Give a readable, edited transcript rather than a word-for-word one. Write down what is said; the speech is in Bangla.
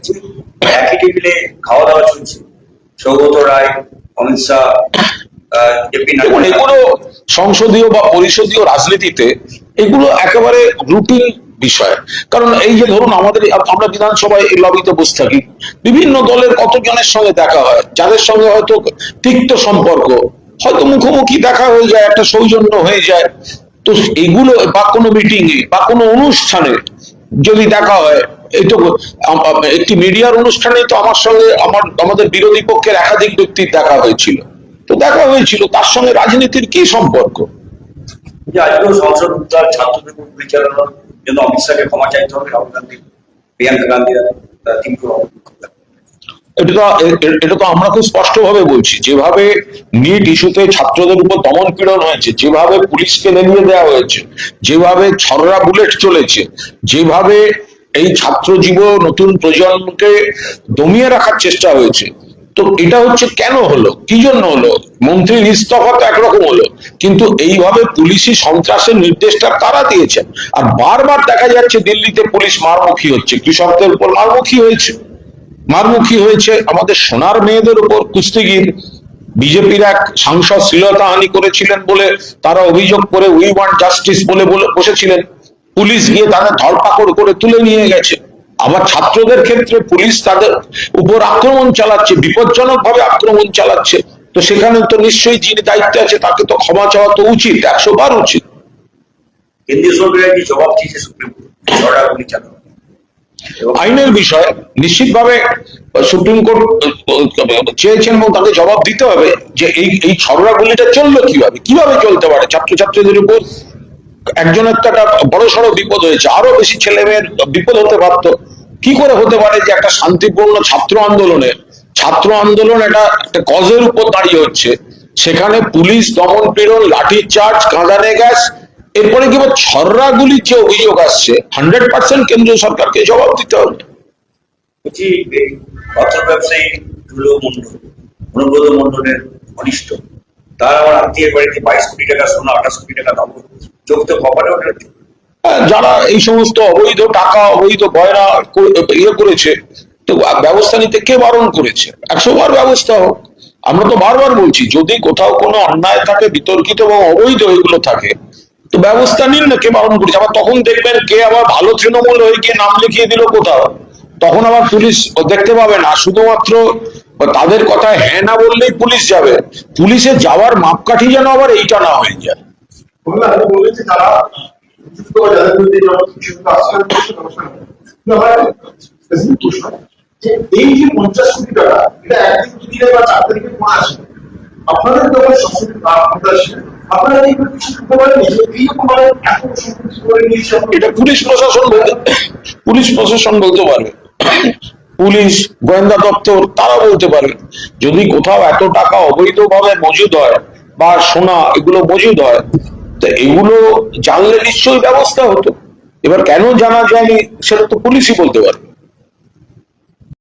হচ্ছে একই টেবিলে খাওয়া দাওয়া চলছে, সৌগত রায়, অমিত শাহ, জেপি দেখুন, নাড্ডা। এগুলো সংসদীয় বা পরিষদীয় রাজনীতিতে এগুলো একেবারে রুটিন বিষয়। কারণ এই যে ধরুন আমরা বিধানসভায় এই লবিতে বসে থাকি, বিভিন্ন দলের কতজনের সঙ্গে দেখা হয়, যাদের সঙ্গে হয়তো তিক্ত সম্পর্ক, হয়তো মুখোমুখি দেখা হয়ে যায়, একটা সৌজন্য হয়ে যায়। তো এগুলো বা কোনো মিটিং এ বা কোনো অনুষ্ঠানে যদি দেখা হয়, এই তো একটি মিডিয়ার অনুষ্ঠানে তো আমার সঙ্গে আমাদের বিরোধী পক্ষের একাধিক ব্যক্তির দেখা হয়েছিল। তো দেখা হয়েছিল, তার সঙ্গে রাজনীতির কি সম্পর্ক? যে আজকেও সংসদ উদ্ধার ছাত্রদের পরিচালনার জন্য অমিত শাহকে ক্ষমা চাইতে হবে, রাহুল গান্ধী, প্রিয়াঙ্কা গান্ধী তীব্র অভিযোগ। এটা তো আমরা খুব স্পষ্টভাবে বলছি, যেভাবে নিট ইস্যুতে ছাত্রদের উপর দমন পীড়ন হয়েছে, যেভাবে পুলিশকে নেমিয়ে দেওয়া হয়েছে, যেভাবে ছররা বুলেট চলেছে, যেভাবে এই ছাত্র জীব নতুন প্রজন্মকে দমিয়ে রাখার চেষ্টা হয়েছে, তো এটা হচ্ছে কেন হলো, কি জন্য হলো? মন্ত্রীর ইস্তফা তো একরকম হলো, কিন্তু এইভাবে পুলিশি সন্ত্রাসের নির্দেশটা কারা দিয়েছেন? আর বারবার দেখা যাচ্ছে দিল্লিতে পুলিশ মারমুখী হচ্ছে, কৃষকদের উপর মারমুখী হয়েছে আমাদের সোনার মেয়েদের উপর। কুস্তিগির বিজেপির এক সাংসদ শ্লীলতাহানি করেছিলেন বলে তারা অভিযোগ করে উই ওয়ান্ট জাস্টিস বলে বসেছিলেন, পুলিশ গিয়ে তাদের ধরপাকড় করে তুলে নিয়ে গেছে। আবার ছাত্রদের ক্ষেত্রে পুলিশ তাদের উপর আক্রমণ চালাচ্ছে, বিপজ্জনক ভাবে আক্রমণ চালাচ্ছে। তো সেখানে তো নিশ্চয়ই যিনি দায়িত্বে আছে তাকে তো ক্ষমা চাওয়া তো উচিত, 100 বার উচিত। কেন্দ্রীয় সরকারের কি জবাব দিয়েছে সুপ্রিম কোর্ট ছড়া গুলি চালানো? আইনের বিষয় নিশ্চিতভাবে সুপ্রিম কোর্ট চেয়েছেন এবং তাকে জবাব দিতে হবে যে এই ছড়াগুলিটা চললো কিভাবে চলতে পারে। ছাত্রছাত্রীদের উপর একজনের তো একটা বড় সড়ো বিপদ হয়েছে, আরো বেশি ছেলে মেয়ের বিপদ হতে পারতো। কি করে হতে পারে যে একটা শান্তিপূর্ণ ছাত্র আন্দোলন একটা কজের উপর দাঁড়িয়ে হচ্ছে, সেখানে পুলিশ দমন পীড়ন, লাঠি চার্জ, কাঁদানে গ্যাস, এরপরে কি ছররা গুলির যে অভিযোগ আসছে, 100% কেন্দ্রীয় সরকারকে জবাব দিতে হবে। বলছি, অর্থ ব্যবসায়ী ধুলো মন্ডল, অনুব্রত মন্ডলের ঘনিষ্ঠ, তার আমার আত্মীয়ের বাড়িতে 22 কোটি টাকা সোনা, 28 কোটি টাকা দাম, চোখ তো কপালে ওঠে। যারা এই সমস্ত অবৈধ টাকা, অবৈধ গয়না করেছে, তো ব্যবস্থা নিতে কে বারণ করেছে? 100 বার ব্যবস্থা হোক। আমরা তো বারবার বলছি, যদি কোথাও কোনো অন্যায় থাকে, বিতর্কিত এবং অবৈধ এগুলো থাকে, তো ব্যবস্থা নিন না, কে বারণ করেছে? আবার তখন দেখবেন কে আবার ভালো তৃণমূল হয়ে গিয়ে নাম লিখিয়ে দিল কোথাও, তখন আবার পুলিশ দেখতে পাবে না। শুধুমাত্র তাদের কথায় হ্যাঁ না বললেই পুলিশ যাবে, পুলিশে যাওয়ার মাপকাঠি যেন আবার এইটা না হয়ে যায়। এই যে 50 কোটি টাকা, এটা একদিন দুদিনে বা 4 তারিখে পড়ে আসে, আপনাদের যখন সংস্কৃতি আপনারা এই কিছু করতে পারেন যে এইরকম এত সংস্কৃতি করে নিয়েছে, এটা পুলিশ প্রশাসন বলতে পারবে, পুলিশ গোয়েন্দা দপ্তর তারা বলতে পারবে। যদি কোথাও এত টাকা অবৈধভাবে মজুদ হয় বা সোনা এগুলো মজুদ হয়, তো এগুলো জানলে নিশ্চয়ই ব্যবস্থা হতো। এবার কেন জানা যায়নি সেটা তো পুলিশই বলতে পারবে।